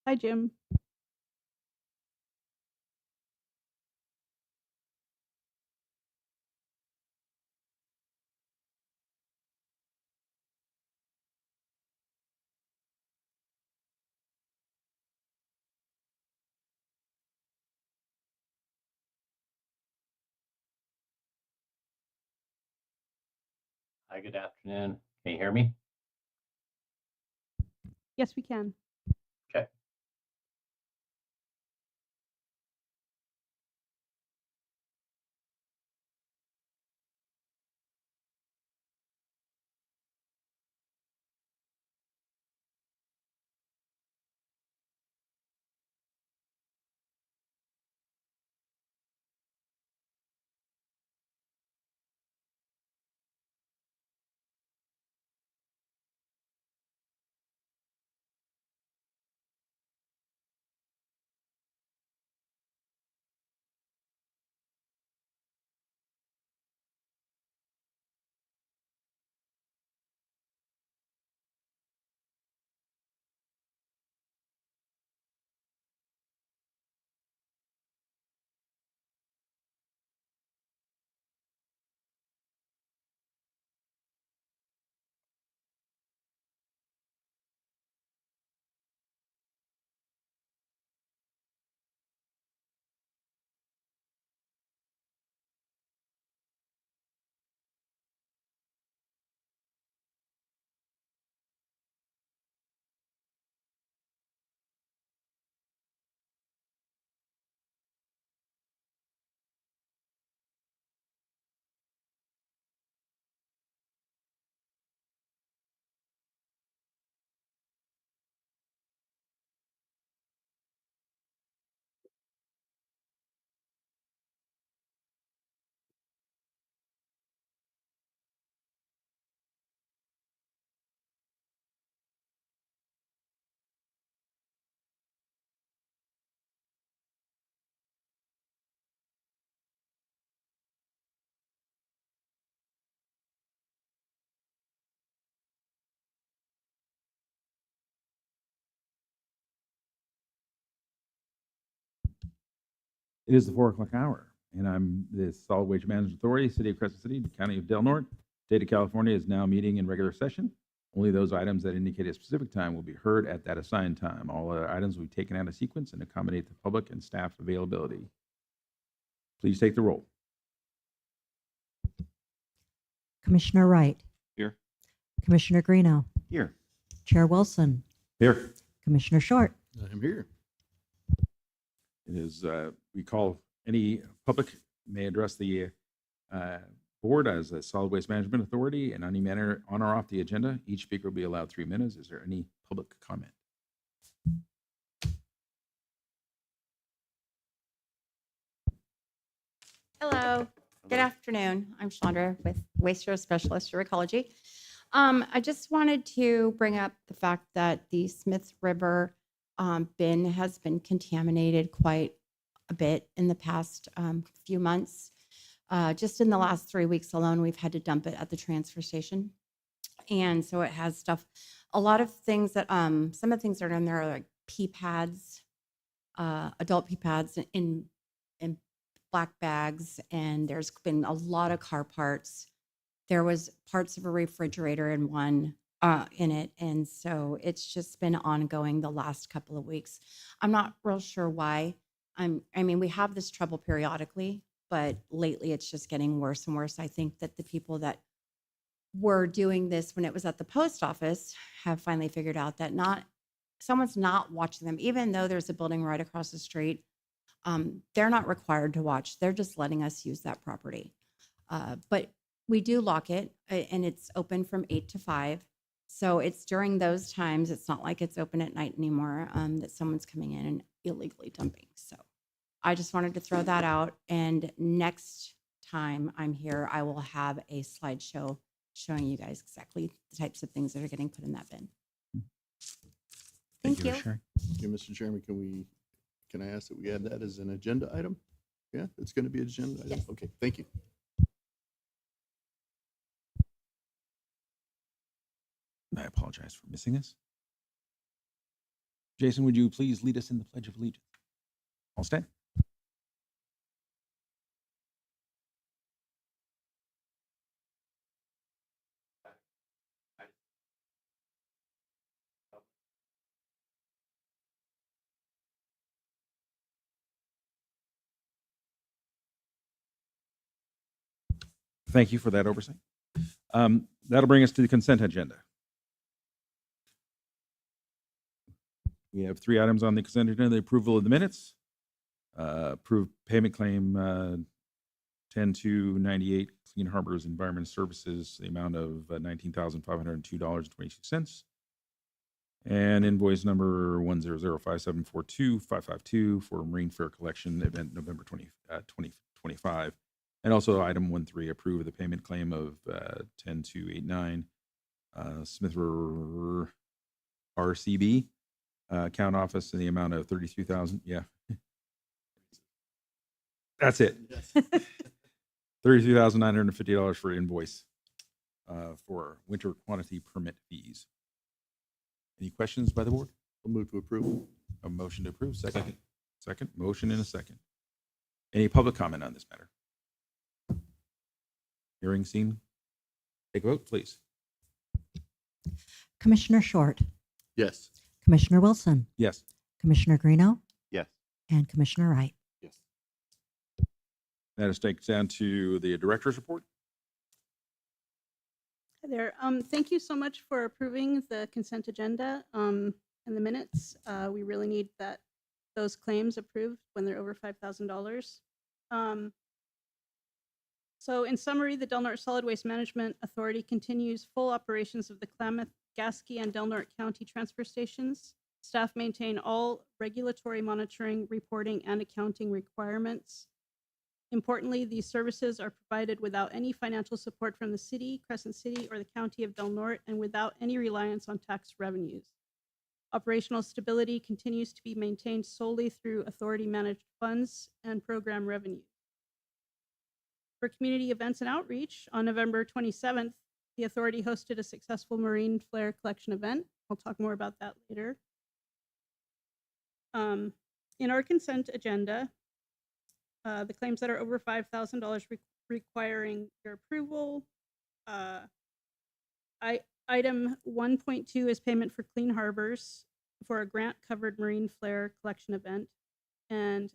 Hi, Jim. Hi, good afternoon. Can you hear me? Yes, we can. Okay. It is the 4 o'clock hour, and I'm the Solid Waste Management Authority, City of Crescent City, County of Del Norte. State of California is now meeting in regular session. Only those items that indicate a specific time will be heard at that assigned time. All other items will be taken out of sequence and accommodate the public and staff availability. Please take the roll. Commissioner Wright, Here. Commissioner Greeno, Here. Chair Wilson, Here. Commissioner Short. I'm here. It is, we call any public may address the board as a Solid Waste Management Authority in any manner on or off the agenda. Each speaker will be allowed 3 minutes. Is there any public comment? Hello, good afternoon. I'm Chandra with Waste Hero Specialist for Ecology. I just wanted to bring up the fact that the Smiths River bin has been contaminated quite a bit in the past few months. Just in the last 3 weeks alone, we've had to dump it at the transfer station. And so it has stuff, a lot of things that, some of the things that are in there are like pee pads, adult pee pads in black bags, and there's been a lot of car parts. There was parts of a refrigerator in one in it, and so it's just been ongoing the last couple of weeks. I'm not real sure why. I mean, we have this trouble periodically, but lately it's just getting worse and worse. I think that the people that were doing this when it was at the post office have finally figured out that someone's not watching them, even though there's a building right across the street. They're not required to watch. They're just letting us use that property. But we do lock it, and it's open from 8 to 5. So it's during those times. It's not like it's open at night anymore, that someone's coming in and illegally dumping. So I just wanted to throw that out. And next time I'm here, I will have a slideshow showing you guys exactly the types of things that are getting put in that bin. Thank for you. sharing. Okay, Mr. Chairman, can I ask that we add that as an agenda item? Yeah, it's going to be an agenda item? Yes. Okay, thank you. I apologize for missing this. Jason, would you please lead us in the Pledge of Allegiance? I'll stand. Thank you for that oversight. That'll bring us to the consent agenda. We have 3 items on the consent agenda: the approval of the minutes, approved payment claim 10298 Clean Harbors Environmental Services, the amount of $19,502.22, and invoice number 1005742 for Marine Fair Collection event November 2025. And also item 13, approve the payment claim of 10289 Smith River RCB account office in the amount of 33,000. Yeah. That's it. $33,950 for invoice for winter quantity permit fees. Any questions by the board? I'll move to approve. A motion to approve. Second. Second. Motion and a second. Any public comment on this matter? Hearing seen. Take a vote, please. Commissioner Short, Yes. Commissioner Wilson, Yes. Commissioner Greeno, Yes. and Commissioner Wright. Yes. That is takes down to the director's report. Hi there. Thank you so much for approving the consent agenda and the minutes. We really need those claims approved when they're over $5,000. So in summary, the Del Norte Solid Waste Management Authority continues full operations of the Klamath, Gasky, and Del Norte County transfer stations. Staff maintain all regulatory monitoring, reporting, and accounting requirements. Importantly, these services are provided without any financial support from the city, Crescent City, or the County of Del Norte, and without any reliance on tax revenues. Operational stability continues to be maintained solely through authority-managed funds and program revenue. For community events and outreach, on November 27th, the authority hosted a successful marine flare collection event. I'll talk more about that later. In our consent agenda, the claims that are over $5,000 requiring your approval. Item 1.2 is payment for Clean Harbors for a grant-covered marine flare collection event. And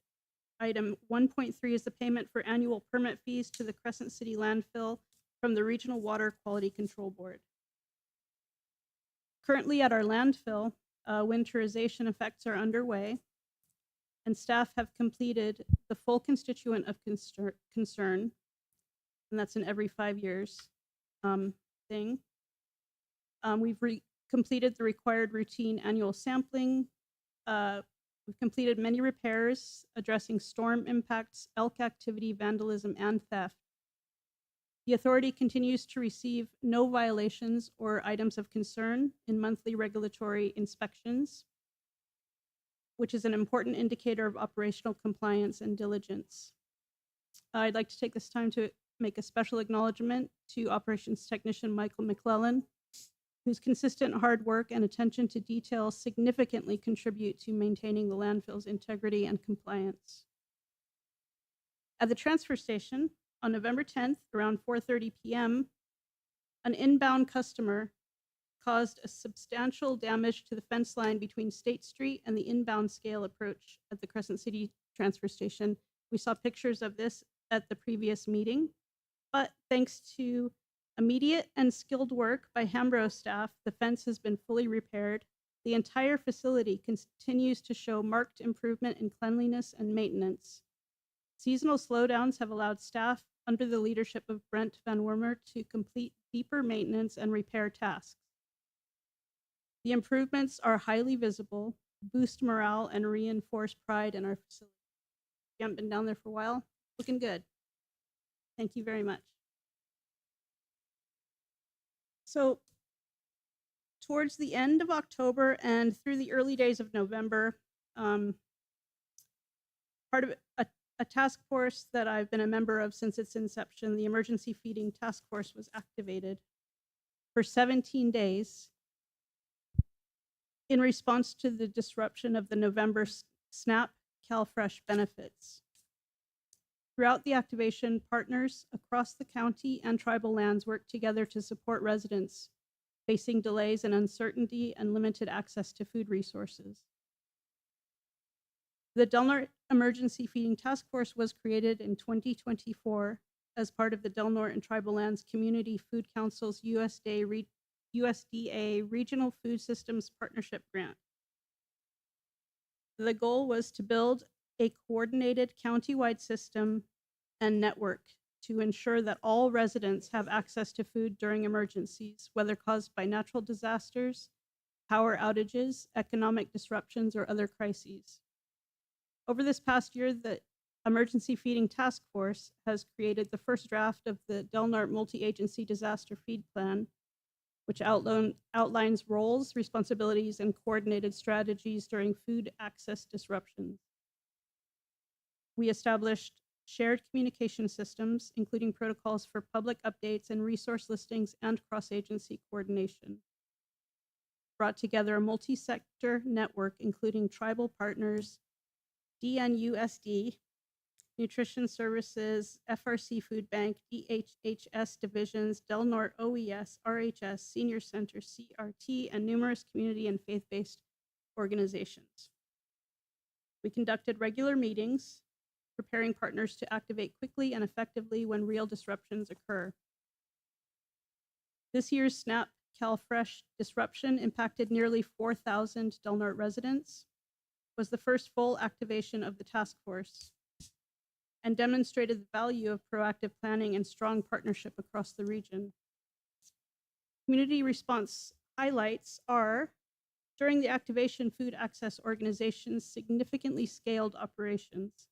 item 1.3 is the payment for annual permit fees to the Crescent City landfill from the Regional Water Quality Control Board. Currently at our landfill, winterization effects are underway, and staff have completed the full constituent of concern, and that's an every 5 years thing. We've completed the required routine annual sampling. We've completed many repairs addressing storm impacts, elk activity, vandalism, and theft. The authority continues to receive no violations or items of concern in monthly regulatory inspections, which is an important indicator of operational compliance and diligence. I'd like to take this time to make a special acknowledgement to Operations Technician Michael McClellan, whose consistent hard work and attention to detail significantly contribute to maintaining the landfill's integrity and compliance. At the transfer station, on November 10th, around 4:30 p.m., an inbound customer caused a substantial damage to the fence line between State Street and the inbound scale approach at the Crescent City transfer station. We saw pictures of this at the previous meeting, but thanks to immediate and skilled work by Hambro staff, the fence has been fully repaired. The entire facility continues to show marked improvement in cleanliness and maintenance. Seasonal slowdowns have allowed staff under the leadership of Brent Van Wormer to complete deeper maintenance and repair tasks. The improvements are highly visible, boost morale, and reinforce pride in our facility. If you haven't been down there for a while, looking good. Thank you very much. So towards the end of October and through the early days of November, part of a task force that I've been a member of since its inception, the Emergency Feeding Task Force, was activated for 17 days in response to the disruption of the November SNAP CalFresh benefits. Throughout the activation, partners across the county and tribal lands worked together to support residents facing delays and uncertainty and limited access to food resources. The Del Norte Emergency Feeding Task Force was created in 2024 as part of the Del Norte and Tribal Lands Community Food Council's USDA Regional Food Systems Partnership Grant. The goal was to build a coordinated countywide system and network to ensure that all residents have access to food during emergencies, whether caused by natural disasters, power outages, economic disruptions, or other crises. Over this past year, the Emergency Feeding Task Force has created the first draft of the Del Norte Multi-Agency Disaster Feed Plan, which outlines roles, responsibilities, and coordinated strategies during food access disruptions. We established shared communication systems, including protocols for public updates and resource listings and cross-agency coordination. Brought together a multi-sector network, including tribal partners, DNUSD, Nutrition Services, FRC Food Bank, DHHS divisions, Del Norte OES, RHS, Senior Center, CRT, and numerous community and faith-based organizations. We conducted regular meetings, preparing partners to activate quickly and effectively when real disruptions occur. This year's SNAP CalFresh disruption impacted nearly 4,000 Del Norte residents, was the first full activation of the task force, and demonstrated the value of proactive planning and strong partnership across the region. Community response highlights are, during the activation, food access organizations significantly scaled operations.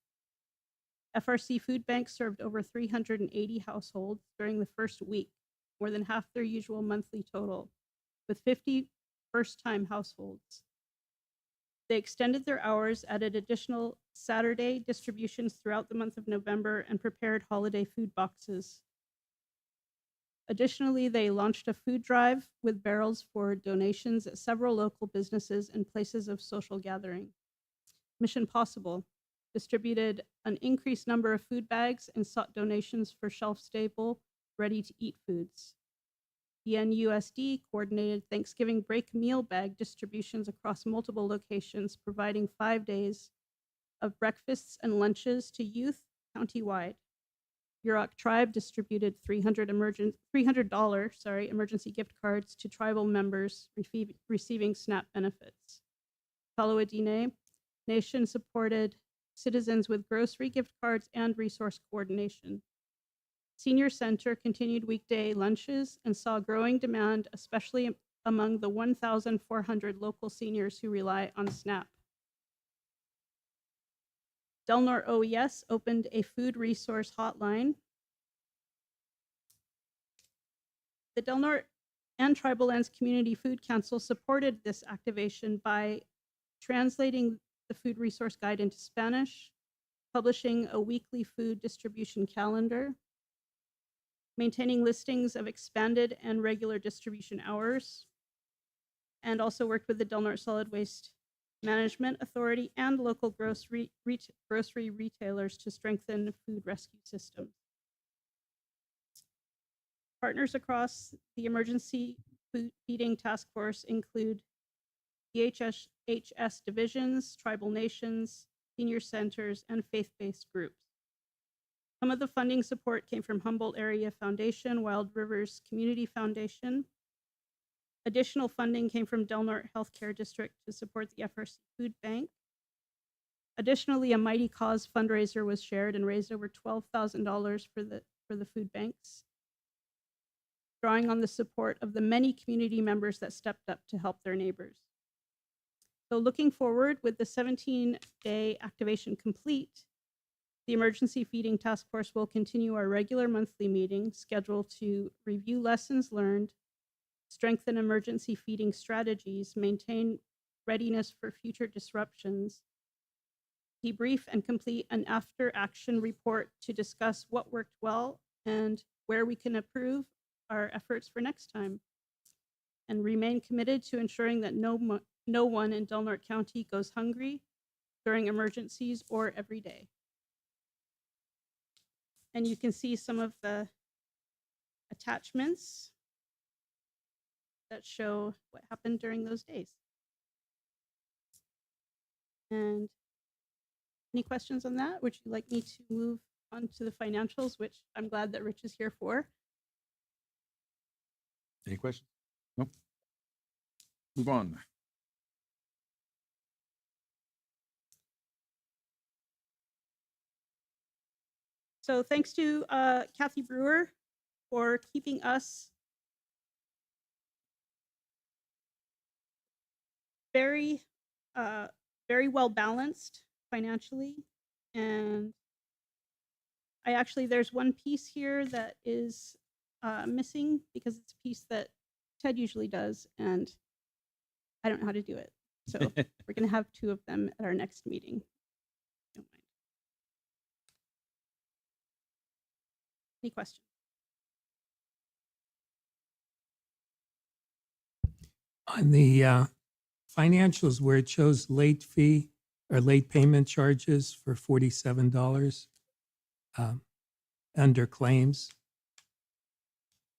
FRC Food Bank served over 380 households during the first week, more than half their usual monthly total, with 50 first-time households. They extended their hours, added additional Saturday distributions throughout the month of November, and prepared holiday food boxes. Additionally, they launched a food drive with barrels for donations at several local businesses and places of social gathering. Mission Possible distributed an increased number of food bags and sought donations for shelf-stable, ready-to-eat foods. The NUSD coordinated Thanksgiving break meal bag distributions across multiple locations, providing 5 days of breakfasts and lunches to youth countywide. Yurok Tribe distributed $300 emergency gift cards to tribal members receiving SNAP benefits. Palawadine Nation supported citizens with grocery gift cards and resource coordination. Senior Center continued weekday lunches and saw growing demand, especially among the 1,400 local seniors who rely on SNAP. Del Norte OES opened a food resource hotline. The Del Norte and Tribal Lands Community Food Council supported this activation by translating the food resource guide into Spanish, publishing a weekly food distribution calendar, maintaining listings of expanded and regular distribution hours, and also worked with the Del Norte Solid Waste Management Authority and local grocery retailers to strengthen food rescue systems. Partners across the Emergency Food Feeding Task Force include DHHS divisions, tribal nations, senior centers, and faith-based groups. Some of the funding support came from Humboldt Area Foundation, Wild Rivers Community Foundation. Additional funding came from Del Norte Healthcare District to support the FRC Food Bank. Additionally, a Mighty Cause fundraiser was shared and raised over $12,000 for the food banks, drawing on the support of the many community members that stepped up to help their neighbors. So looking forward, with the 17-day activation complete, the Emergency Feeding Task Force will continue our regular monthly meeting scheduled to review lessons learned, strengthen emergency feeding strategies, maintain readiness for future disruptions, debrief and complete an after-action report to discuss what worked well and where we can improve our efforts for next time, and remain committed to ensuring that no no one in Del Norte County goes hungry during emergencies or every day. And you can see some of the attachments that show what happened during those days. And any questions on that? Would you like me to move on to the financials, which I'm glad that Rich is here for? Any questions? Nope. Move on. So thanks to Kathy Brewer for keeping us very, very well balanced financially. And there's one piece here that is missing because it's a piece that Ted usually does, and I don't know how to do it. So we're going to have two of them at our next meeting. Don't mind. Any questions? On the financials where it shows late fee or late payment charges for $47 under claims,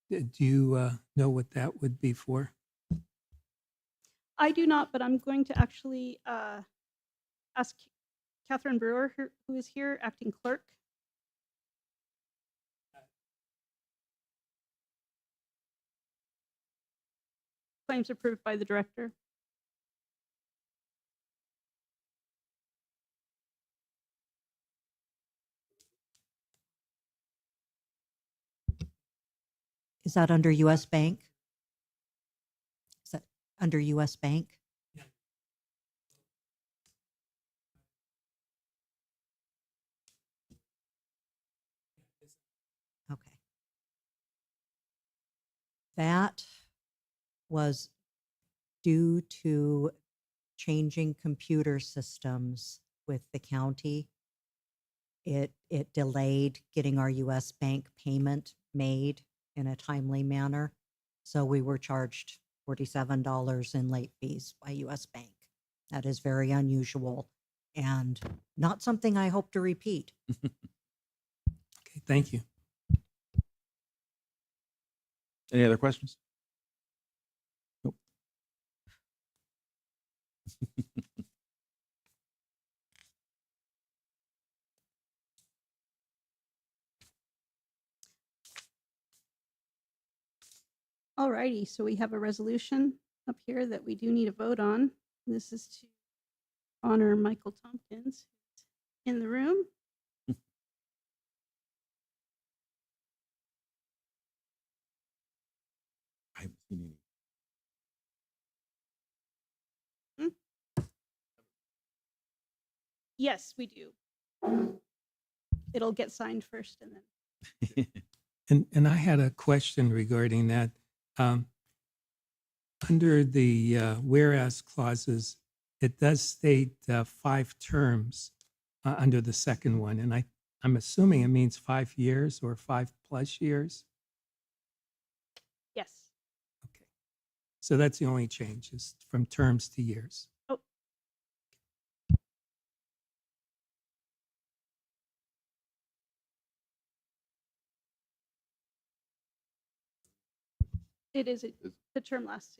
do you know what that would be for? I do not, but I'm going to actually ask Catherine Brewer, who is here, acting clerk. Claims approved by the director. Is that under U.S. Bank? Is that under U.S. Bank? Okay. That was due to changing computer systems with the county. It delayed getting our U.S. Bank payment made in a timely manner. So we were charged $47 in late fees by U.S. Bank. That is very unusual and not something I hope to repeat. Okay, thank you. Any other questions? Nope. All righty, so we have a resolution up here that we do need a vote on. This is to honor Michael Tompkins, who's in the room. I haven't seen any. Yes, we do. It'll get signed first and then. And I had a question regarding that. Under the whereas clauses, it does state 5 terms under the second one. And I'm assuming it means 5 years or 5+ years. Yes. Okay. So that's the only change, is from terms to years. Oh. It is. The term lasts.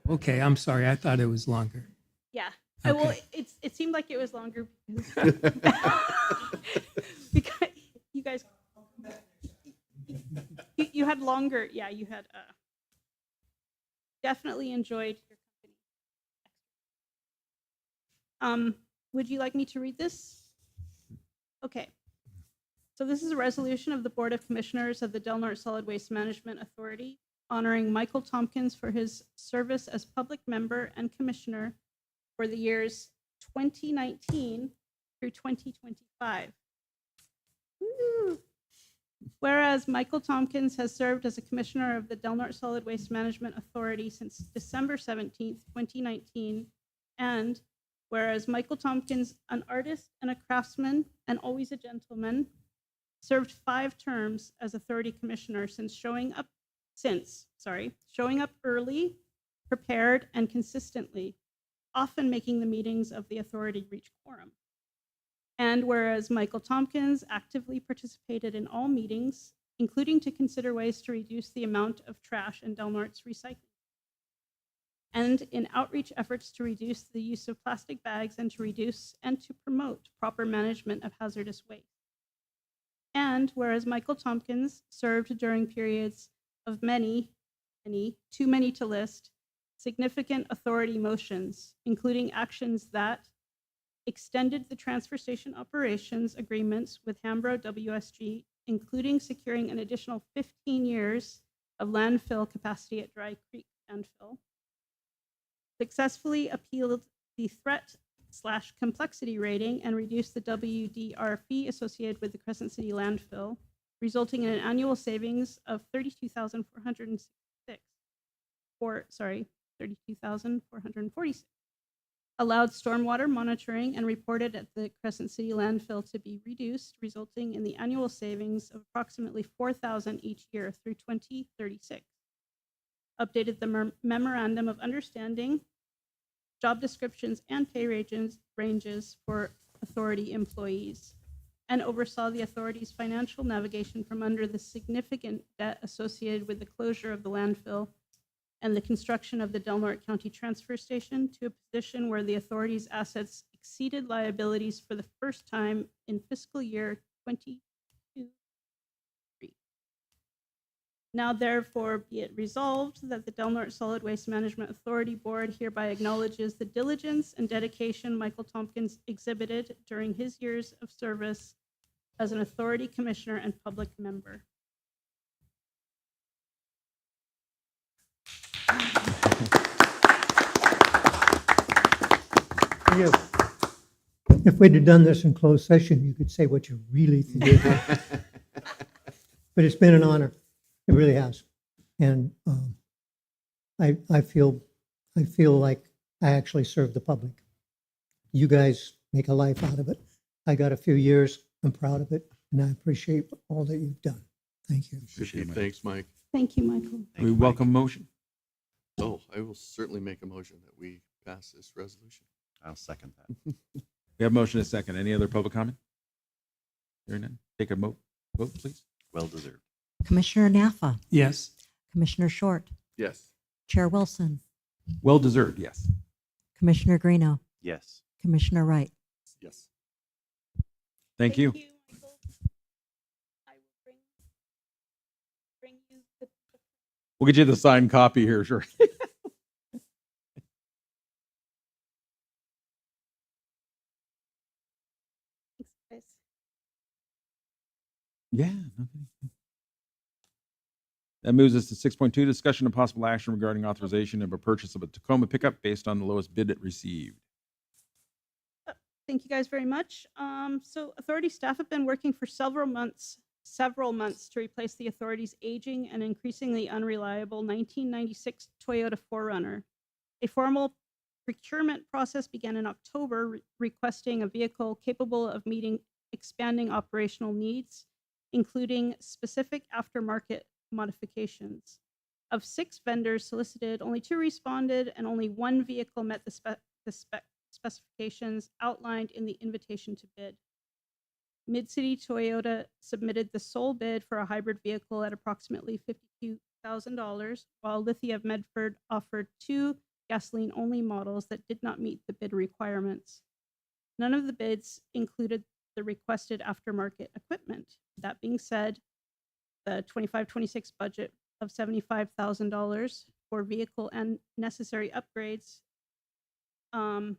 Okay, I'm sorry. I thought it was longer. Yeah. Okay. Well, it seemed like it was longer because you guys, you had longer. Yeah, you had definitely enjoyed your company. Would you like me to read this? Okay. So this is a resolution of the Board of Commissioners of the Del Norte Solid Waste Management Authority honoring Michael Tompkins for his service as public member and commissioner for the years 2019 through 2025. Woo! Whereas Michael Tompkins has served as a commissioner of the Del Norte Solid Waste Management Authority since December 17th, 2019, and whereas Michael Tompkins, an artist and a craftsman and always a gentleman, served 5 terms as authority commissioner since showing up early prepared, and consistently, often making the meetings of the authority reach quorum. And whereas Michael Tompkins actively participated in all meetings, including to consider ways to reduce the amount of trash in Del Norte's recycling, and in outreach efforts to reduce the use of plastic bags and to reduce and to promote proper management of hazardous waste. And whereas Michael Tompkins served during periods of too many to list, significant authority motions, including actions that extended the transfer station operations agreements with Hambro WSG, including securing an additional 15 years of landfill capacity at Dry Creek landfill, successfully appealed the threat/complexity rating and reduced the WDR fee associated with the Crescent City landfill, resulting in an annual savings of $32,446. Allowed stormwater monitoring and reported at the Crescent City landfill to be reduced, resulting in the annual savings of approximately $4,000 each year through 2036. Updated the memorandum of understanding, job descriptions, and pay ranges for authority employees, and oversaw the authority's financial navigation from under the significant debt associated with the closure of the landfill and the construction of the Del Norte County Transfer Station to a position where the authority's assets exceeded liabilities for the first time in fiscal year 2023. Now therefore be it resolved that the Del Norte Solid Waste Management Authority Board hereby acknowledges the diligence and dedication Michael Tompkins exhibited during his years of service as an authority commissioner and public member. If we'd have done this in closed session, you could say what you really think. But it's been an honor. It really has. And I feel like I actually serve the public. You guys make a life out of it. I got a few years. I'm proud of it, and I appreciate all that you've done. Thank you. Appreciate it, Mike. Thanks, Mike. Thank you, Michael. We welcome motion. Oh, I will certainly make a motion that we pass this resolution. I'll second that. We have motion and a second. Any other public comment? Hearing none. Take a vote, please. Well deserved. Commissioner Naffa, Yes. Commissioner Short, Yes. Chair Wilson, Well deserved, yes. Commissioner Greeno, Yes. Commissioner Wright. Yes. Thank you. Michael. I will bring you the We'll get you the signed copy here, sure. guys. Yeah. Okay. That moves us to 6.2, discussion of possible action regarding authorization of a purchase of a Tacoma pickup based on the lowest bid it received. Thank you guys very much. So authority staff have been working for several months to replace the authority's aging and increasingly unreliable 1996 Toyota 4Runner. A formal procurement process began in October, requesting a vehicle capable of meeting expanding operational needs, including specific aftermarket modifications. Of 6 vendors solicited, only 2 responded, and only 1 vehicle met the specifications outlined in the invitation to bid. Mid-City Toyota submitted the sole bid for a hybrid vehicle at approximately $52,000, while Lithia of Medford offered 2 gasoline-only models that did not meet the bid requirements. None of the bids included the requested aftermarket equipment. That being said, the 25-26 budget of $75,000 for vehicle and necessary upgrades, and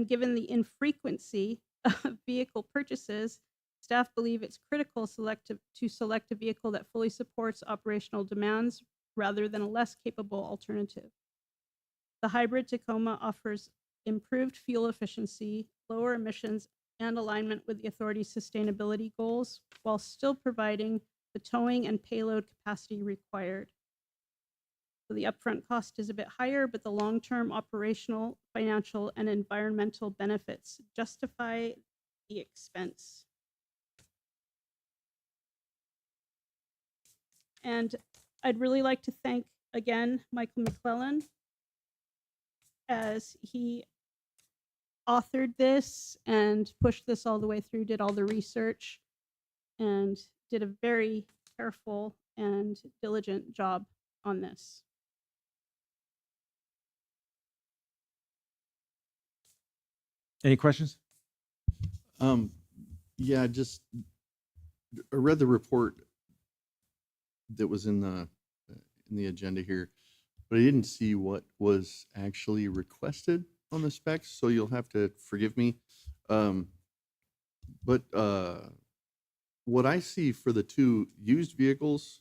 given the infrequency of vehicle purchases, staff believe it's critical to select a vehicle that fully supports operational demands rather than a less capable alternative. The hybrid Tacoma offers improved fuel efficiency, lower emissions, and alignment with the authority's sustainability goals, while still providing the towing and payload capacity required. So the upfront cost is a bit higher, but the long-term operational, financial, and environmental benefits justify the expense. And I'd really like to thank, again, Michael McClellan as he authored this and pushed this all the way through, did all the research, and did a very careful and diligent job on this. Any questions? Yeah, just I read the report that was in the agenda here, but I didn't see what was actually requested on the specs, so you'll have to forgive me. But what I see for the two used vehicles,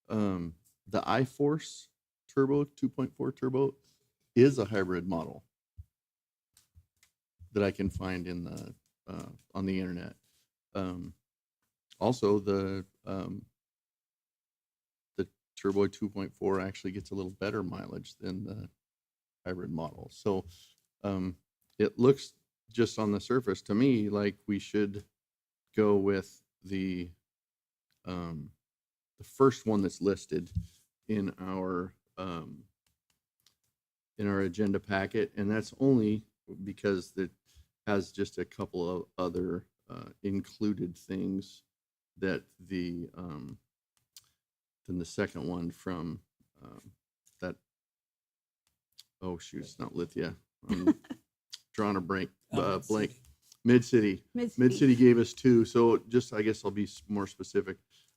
the iForce Turbo 2.4 Turbo is a hybrid model that I can find in the on the internet. Also, the Turbo 2.4 actually gets a little better mileage than the hybrid model. So it looks just on the surface to me like we should go with the first one that's listed in our agenda packet, and that's only because it has just a couple of other included things that than the second one from that. Oh shoot, it's not Lithia. I'm drawing a blank. Mid-City. Mid-City gave us two, so just I guess I'll be more specific.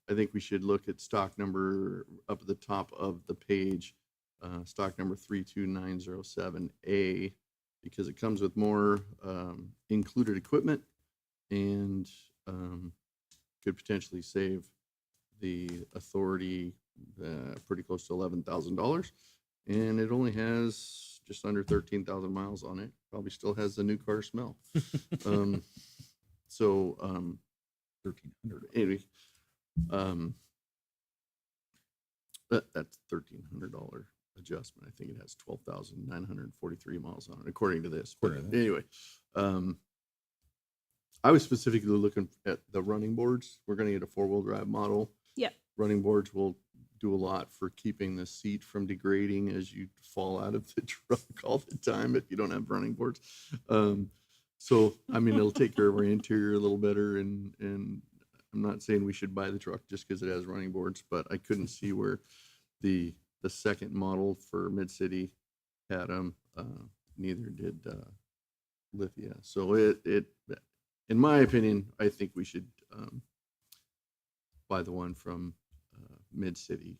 I think we should look at stock number up at the top of the page, stock number 32907A, because it comes with more included equipment and could potentially save the authority pretty close to $11,000, and it only has just under 13,000 miles on it. Probably still has the new car smell. So 1,300 anyway. That's $1,300 adjustment. I think it has 12,943 miles on it, according to this. But anyway, I was specifically looking at the running boards. We're going to get a 4-wheel drive model. Yep. Running Boards will do a lot for keeping the seat from degrading as you fall out of the truck all the time if you don't have running boards. So, I mean, it'll take care of our interior a little better. And I'm not saying we should buy the truck just because it has running boards, but I couldn't see where the second model for Mid-City had them. Neither did Lithia. So it in my opinion, I think we should buy the one from Mid-City.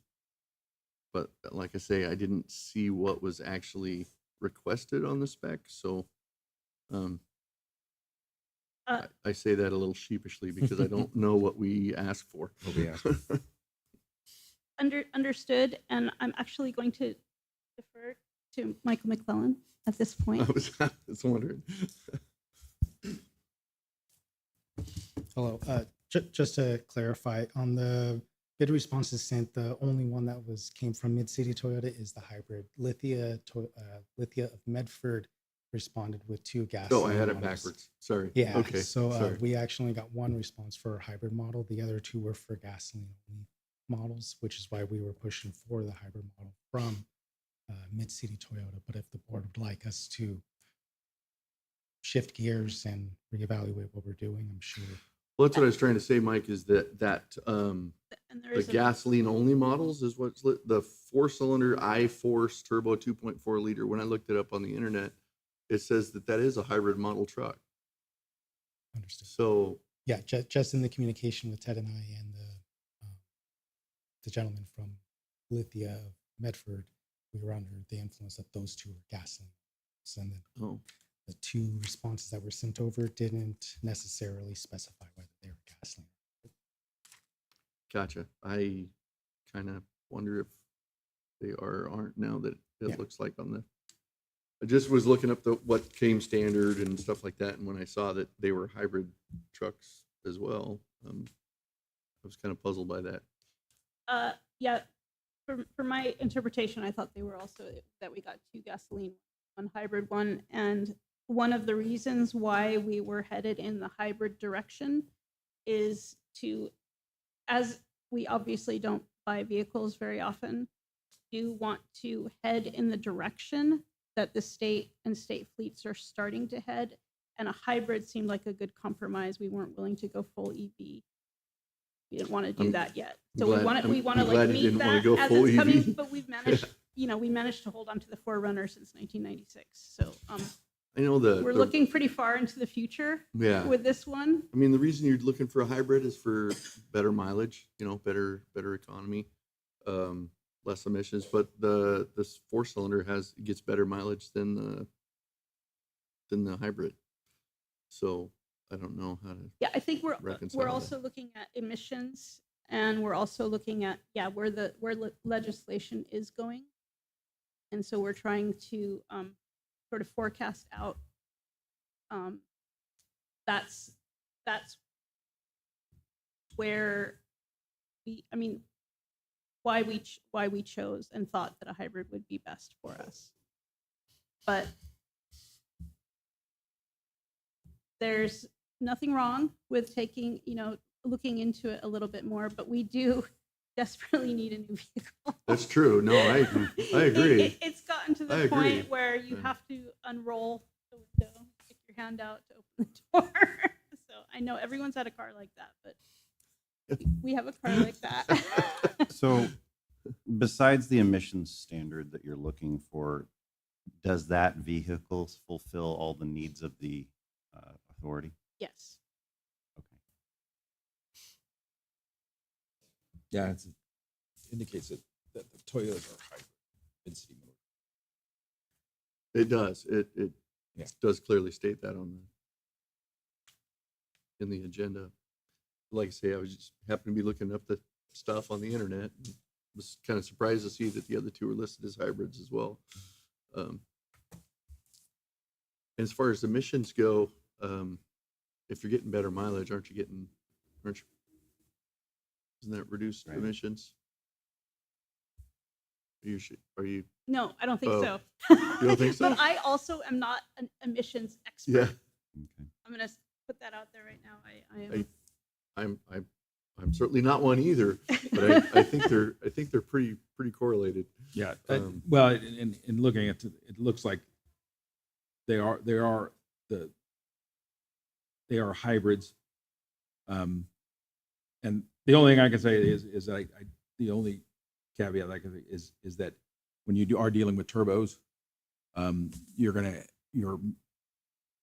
But like I say, I didn't see what was actually requested on the spec. So I say that a little sheepishly because I don't know what we asked for. What we asked. Understood, and I'm actually going to defer to Michael McClellan at this point. I was wondering. Hello. Just to clarify, on the bid responses sent, the only one that came from Mid-City Toyota is the hybrid. Lithia of Medford responded with 2 gas. Oh, I had it models. backwards. Sorry. Yeah. Okay. So sorry. we actually got 1 response for a hybrid model. The other 2 were for gasoline only models, which is why we were pushing for the hybrid model from Mid-City Toyota. But if the board would like us to shift gears and reevaluate what we're doing, I'm sure. Well, that's what I was trying to say, Mike, is that And there the is a- gasoline only models is what's the 4-cylinder iForce turbo 2.4 liter. When I looked it up on the internet, it says that is a hybrid model truck. Understood. So Yeah, just in the communication with Ted and I and the gentleman from Lithia of Medford, we were under the influence that those 2 were gasoline. So then the 2 responses that were sent over didn't necessarily specify whether they were gasoline. gotcha. I kind of wonder if they are or aren't now that it Yeah. looks like on the. I just was looking up what came standard and stuff like that, and when I saw that they were hybrid trucks as well, I was kind of puzzled by that. Yeah, for my interpretation, I thought they were also that we got 2 gasoline, 1 hybrid one, and one of the reasons why we were headed in the hybrid direction is as we obviously don't buy vehicles very often, do want to head in the direction that the state and state fleets are starting to head, and a hybrid seemed like a good compromise. We weren't willing to go full EV. We didn't want to do I'm that yet. I'm So glad- we want I'm- to I'm like glad you meet didn't wanna that go as full it's coming, EV. but we've managed, we managed to hold on to the Forerunner since 1996. So I know we're looking pretty far into the future Yeah. with this one. I mean, the reason you're looking for a hybrid is for better mileage, better economy, less emissions. But this 4-cylinder gets better mileage than the hybrid. So I don't know how to. Yeah, I think we're reconcile that. also looking at emissions, and we're also looking at where legislation is going, and so we're trying to sort of forecast out. That's where why we chose and thought that a hybrid would be best for us, but there's nothing wrong with taking, looking into it a little bit more, but we do desperately need a new vehicle. That's true. No, I agree. It's gotten to I the agree. point where you Yeah. have to unroll the window, stick your hand out to open the door. So I know everyone's had a car like that, but we have a car like that. So besides the emissions standard that you're looking for, does that vehicle fulfill all the needs of the authority? Yes. Okay. Yeah, it indicates that the Toyotas are hybrid in-city mode. It does. It Yeah. does clearly state that in the agenda. Like I say, I was just happened to be looking up the stuff on the internet. And was kind of surprised to see that the other two are listed as hybrids as well. As far as emissions go, if you're getting better mileage, aren't you? Isn't that reduced Right. emissions? Are you? No, I don't think Oh. so. You don't think so? But I also am not an emissions expert. Yeah. Okay. I'm going to put that out there right now. I am. I'm certainly not one either, but I think they're pretty correlated. Yeah. Well, in looking at it, looks like they are hybrids. And the only thing I can say is the only caveat I can say is that when you are dealing with turbos, your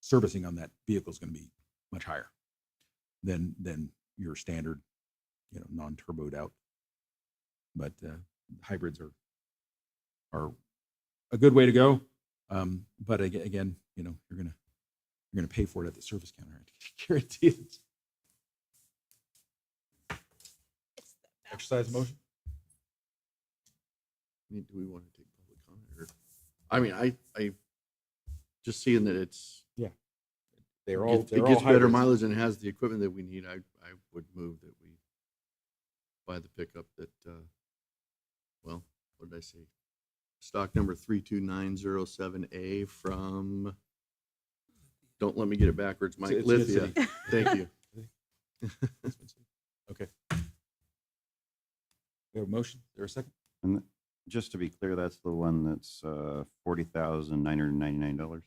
servicing on that vehicle is going to be much higher than your standard, non-turboed out. But hybrids are a good way to go. But again, you're gonna pay for it at the service counter. I guarantee it. Exercise motion. do we want to take public comment? Or, I mean, I just seeing that it They're all gets better hybrids. mileage and has the equipment that we need. I would move that we buy the pickup that. What did I say? Stock number 32907A from. Don't let me get it backwards, Mike. It's Lithia. Mid-City. Thank you. Okay. We have a motion. Is there a second? And just to be clear, that's the one that's $40,999.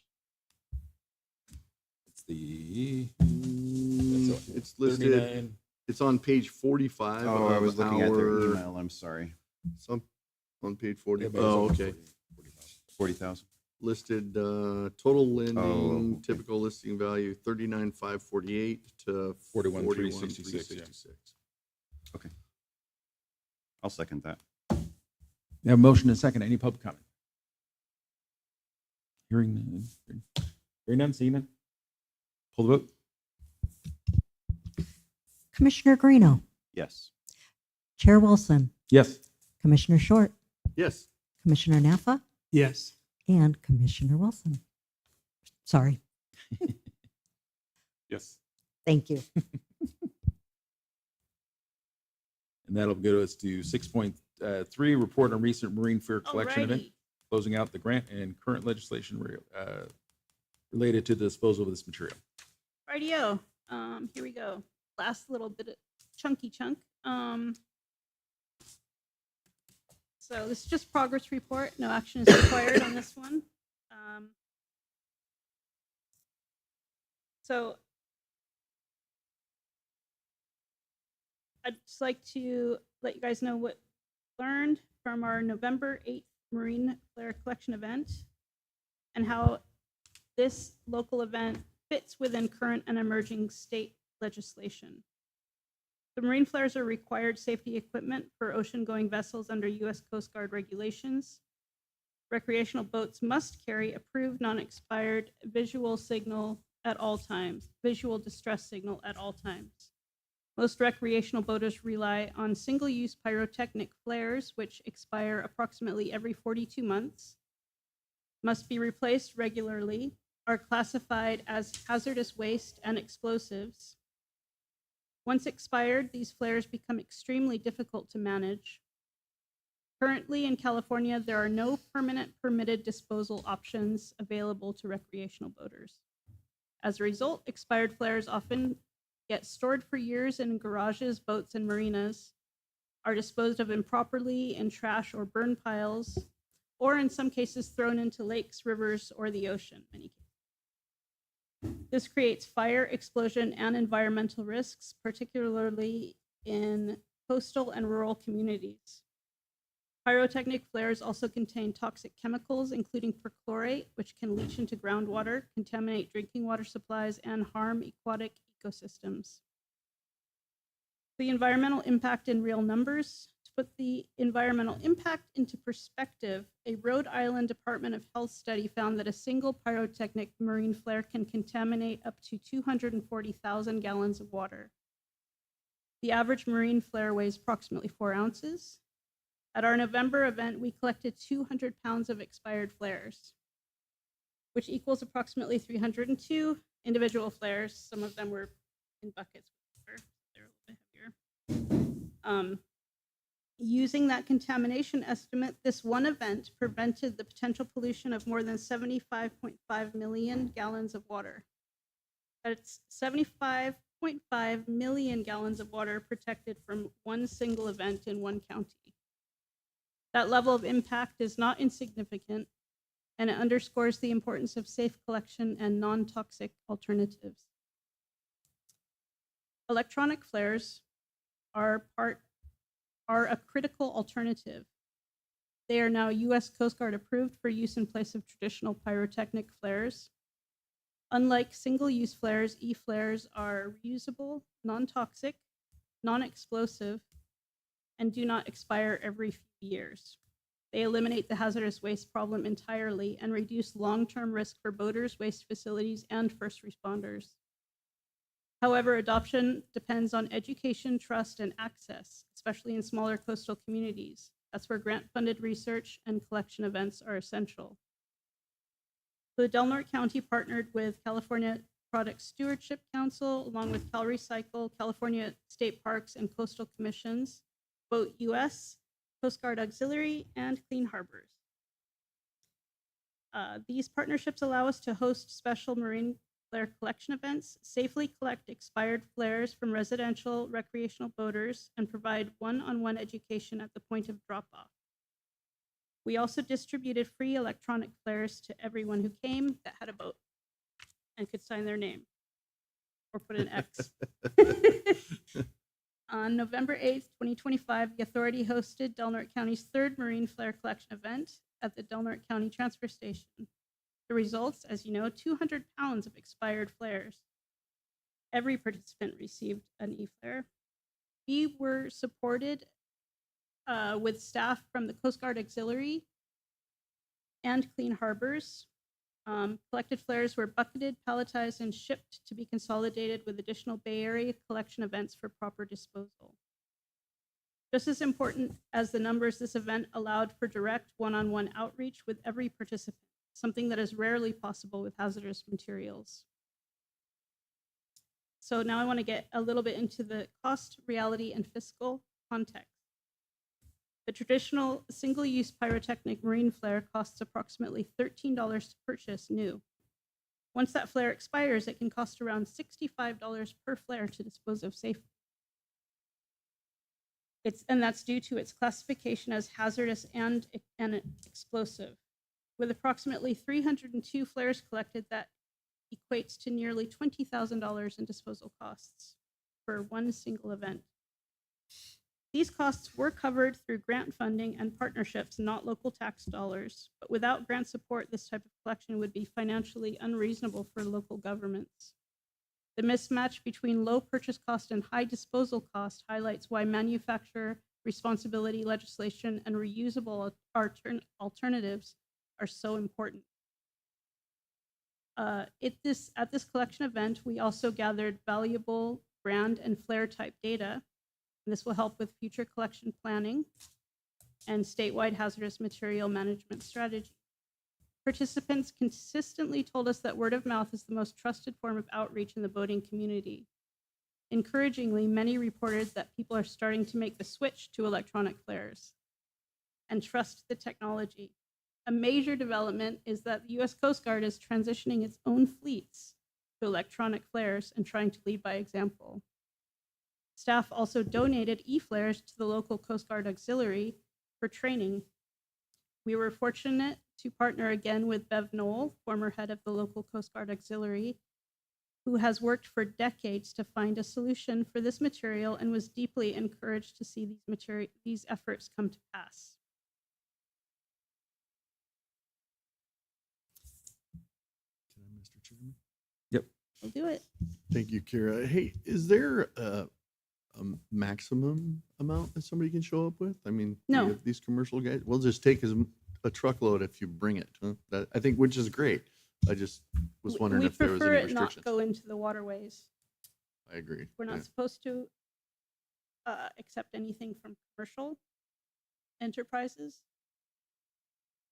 It's the. It's listed. 39. It's on page 45. Oh, I was of looking at their our- email. I'm sorry. Some on page 40. Yeah, but it's Oh, almost okay. 40,000. Listed total lending, okay. typical listing value 39,548 to 41,366, yeah. 41,366. I'll second that. We have a motion and a second. Any public comment? Hearing none, seeing none. Pull the vote. Commissioner Greeno, Yes. Chair Wilson, Yes. Commissioner Short, Yes. Commissioner Naffa, Yes. and Commissioner Wilson. Sorry. Yes. Thank you. And that'll go us to 6.3, report on recent marine fare collection event, Alrighty. closing out the grant and current legislation related to the disposal of this material. Rightio. Here we go. Last little bit of chunky chunk. So this is just progress report. No action is required on this one. So I'd just like to let you guys know what we learned from our November 8th Marine Flare Collection event and how this local event fits within current and emerging state legislation. The marine flares are required safety equipment for ocean-going vessels under U.S. Coast Guard regulations. Recreational boats must carry approved non-expired visual signal at all times, visual distress signal at all times. Most recreational boaters rely on single-use pyrotechnic flares, which expire approximately every 42 months, must be replaced regularly, are classified as hazardous waste and explosives. Once expired, these flares become extremely difficult to manage. Currently in California, there are no permanent permitted disposal options available to recreational boaters. As a result, expired flares often get stored for years in garages, boats, and marinas, are disposed of improperly in trash or burn piles, or in some cases thrown into lakes, rivers, or the ocean. This creates fire, explosion, and environmental risks, particularly in coastal and rural communities. Pyrotechnic flares also contain toxic chemicals, including perchlorate, which can leach into groundwater, contaminate drinking water supplies, and harm aquatic ecosystems. The environmental impact in real numbers. To put the environmental impact into perspective, a Rhode Island Department of Health study found that a single pyrotechnic marine flare can contaminate up to 240,000 gallons of water. The average marine flare weighs approximately 4 ounces. At our November event, we collected 200 pounds of expired flares, which equals approximately 302 individual flares. Some of them were in buckets. They're a little bit heavier. Using that contamination estimate, this one event prevented the potential pollution of more than 75.5 million gallons of water. That's 75.5 million gallons of water protected from one single event in one county. That level of impact is not insignificant, and it underscores the importance of safe collection and non-toxic alternatives. Electronic flares are a critical alternative. They are now U.S. Coast Guard approved for use in place of traditional pyrotechnic flares. Unlike single-use flares, e-flares are reusable, non-toxic, non-explosive, and do not expire every few years. They eliminate the hazardous waste problem entirely and reduce long-term risk for boaters, waste facilities, and first responders. However, adoption depends on education, trust, and access, especially in smaller coastal communities. That's where grant-funded research and collection events are essential. The Del Norte County partnered with California Product Stewardship Council, along with CalRecycle, California State Parks and Coastal Commissions, Boat US, Coast Guard Auxiliary, and Clean Harbors. These partnerships allow us to host special marine flare collection events, safely collect expired flares from residential recreational boaters, and provide one-on-one education at the point of drop-off. We also distributed free electronic flares to everyone who came that had a boat and could sign their name or put an X. On November 8th, 2025, the authority hosted Del Norte County's third marine flare collection event at the Del Norte County Transfer Station. The results, as you know, 200 pounds of expired flares. Every participant received an e-flare. We were supported with staff from the Coast Guard Auxiliary and Clean Harbors. Collected flares were bucketed, palletized, and shipped to be consolidated with additional Bay Area collection events for proper disposal. Just as important as the numbers, this event allowed for direct one-on-one outreach with every participant, something that is rarely possible with hazardous materials. So now I want to get a little bit into the cost, reality, and fiscal context. The traditional single-use pyrotechnic marine flare costs approximately $13 to purchase new. Once that flare expires, it can cost around $65 per flare to dispose of safely. And that's due to its classification as hazardous and explosive. With approximately 302 flares collected, that equates to nearly $20,000 in disposal costs for one single event. These costs were covered through grant funding and partnerships, not local tax dollars, but without grant support, this type of collection would be financially unreasonable for local governments. The mismatch between low purchase cost and high disposal cost highlights why manufacturer responsibility legislation and reusable alternatives are so important. At this collection event, we also gathered valuable brand and flare type data. And this will help with future collection planning and statewide hazardous material management strategy. Participants consistently told us that word of mouth is the most trusted form of outreach in the boating community. Encouragingly, many reported that people are starting to make the switch to electronic flares and trust the technology. A major development is that the U.S. Coast Guard is transitioning its own fleets to electronic flares and trying to lead by example. Staff also donated e-flares to the local Coast Guard auxiliary for training. We were fortunate to partner again with Bev Knoll, former head of the local Coast Guard auxiliary, who has worked for decades to find a solution for this material and was deeply encouraged to see these efforts come to pass. Can I, Mr. Chairman? Yep. We'll do it. Thank you, Kira. Hey, is there a maximum amount that somebody can show up with? I mean, No. we have these commercial guys, we'll just take a truckload if you bring it, huh? That, I think, which is great. I just was wondering if there was any We prefer it not restrictions. go into the waterways. I agree. We're not Yeah. supposed to accept anything from commercial enterprises.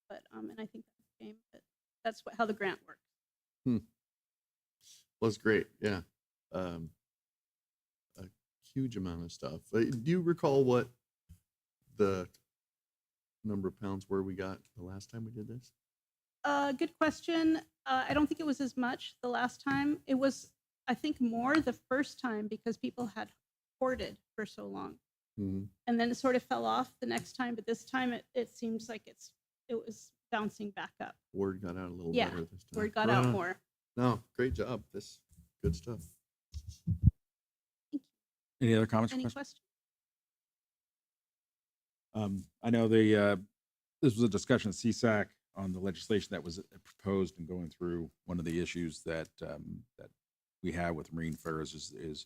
But, and I think that's a shame, but that's how the grant works. Well, it's great, yeah. A huge amount of stuff. Do you recall what the number of pounds were we got the last time we did this? Good question. I don't think it was as much the last time. It was, I think, more the first time because people had hoarded for so long. Mm-hmm. And then it sort of fell off the next time, but this time it seems like it was bouncing back up. Word got out a little Yeah, better this time. Word got Right out on. more. No, great job. This good stuff. Any other comments? or Any questions? questions? I know this was a discussion at CSAC on the legislation that was proposed and going through. One of the issues that we have with marine flares is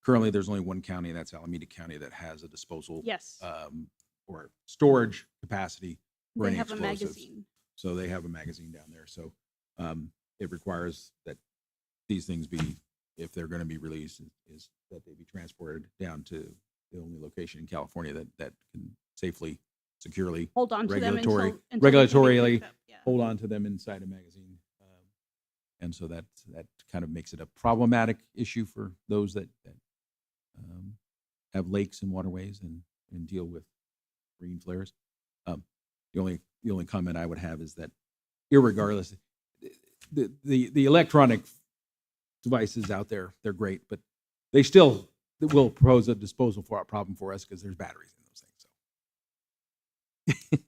currently there's only one county, and that's Alameda County, that has a disposal Yes, or storage capacity for they any have a explosives. magazine. So they have a magazine down there. So it requires that these things be, if they're going to be released, is that they be transported down to the only location in California that can safely, securely Hold on to them until they can be regulatorily picked up, yeah. hold on to them inside a magazine. And so that kind of makes it a problematic issue for those that have lakes and waterways and deal with marine flares. The only comment I would have is that irregardless, the electronic devices out there, they're great, but they still will pose a disposal problem for us because there's batteries in those things. So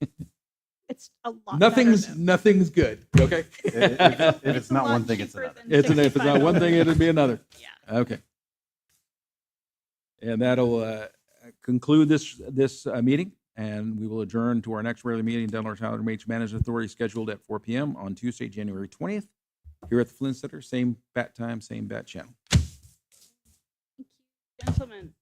It's a lot. nothing's good. Okay. If It's it's a not lot one thing, it's cheaper another. than If it's not one thing, it'll be another. Yeah. Okay. And that'll conclude this meeting, and we will adjourn to our next regular meeting, Delaware County Beach Management Authority, scheduled at 4 p.m. on Tuesday, January 20th, here at the Flynn Center. Same bat time, same bat channel. Thank you, gentlemen.